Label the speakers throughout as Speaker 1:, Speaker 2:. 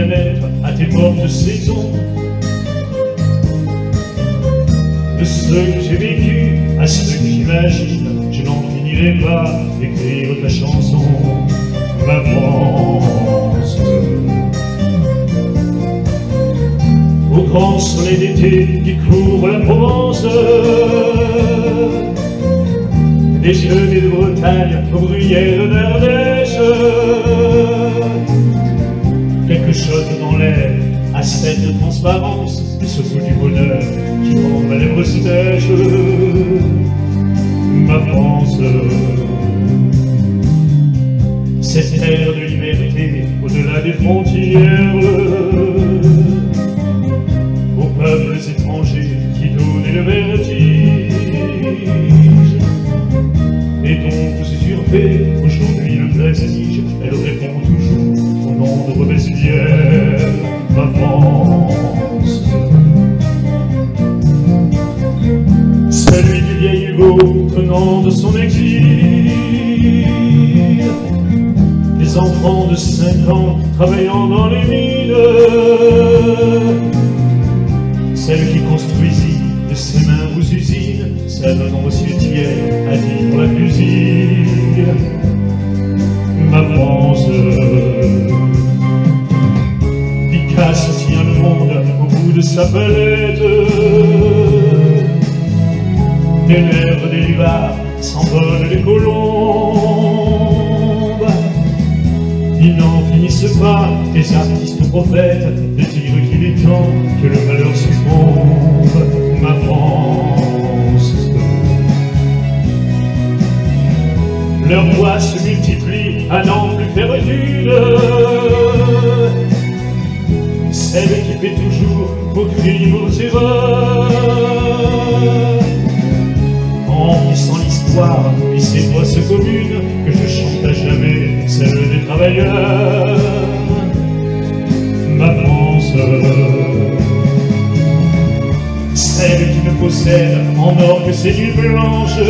Speaker 1: verrai naître à tes mortes saisons. De ceux que j'ai vécu à ceux que j'imagine, je n'en finirai pas d'écrire ta chanson, ma France. Au grand soleil d'été qui couvre la Provence, des gelées de Bretagne aux bruyères d'Ardèche, quelque chose dans l'air à cette transparence, et ce goût du bonheur qui rend ma lèvre sèche, ma France. Cette terre de liberté au-delà des frontières, aux peuples étrangers qui donnent le vertige, et dont vous usurpez aujourd'hui le prestige, elle répond toujours au nom de Robespierre, ma France. Celui du vieil Hugo venant de son exil, des enfants de 5 ans travaillant dans les mines, celle qui construisit de ses mains aux usines, celle dont au cimetière a dit pour la musique, ma France. Picasso tient le monde au bout de sa palette, des lèvres des livards s'envolent les colombes. Ils n'en finissent pas, les artistes prophètes, de dire qu'il est temps que le malheur succombe, ma France. Leurs voix se multiplient à n'en plus faire d'une, celle qui fait toujours vos crimes, vos erreurs, emplissant l'histoire et ses fosses communes, que je chante à jamais, celle des travailleurs, ma France. Celle qui ne possède en or que ses nuits blanches,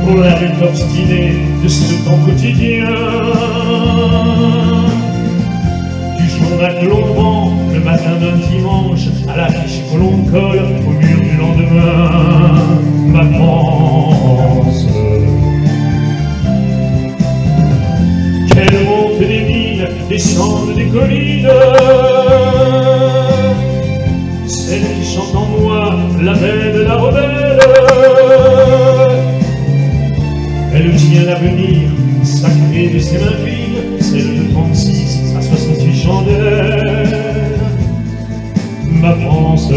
Speaker 1: pour la lutte obstinée de ce temps quotidien, du journal que l'on prend le matin d'un dimanche à l'affiche que l'on colle au mur du lendemain, ma France. Qu'elle monte des mines, descende des collines, celle qui chante en moi la belle, la rebelle, elle tient l'avenir sacré de ses mains fines, celle de 36 à 68 chandelles, ma France.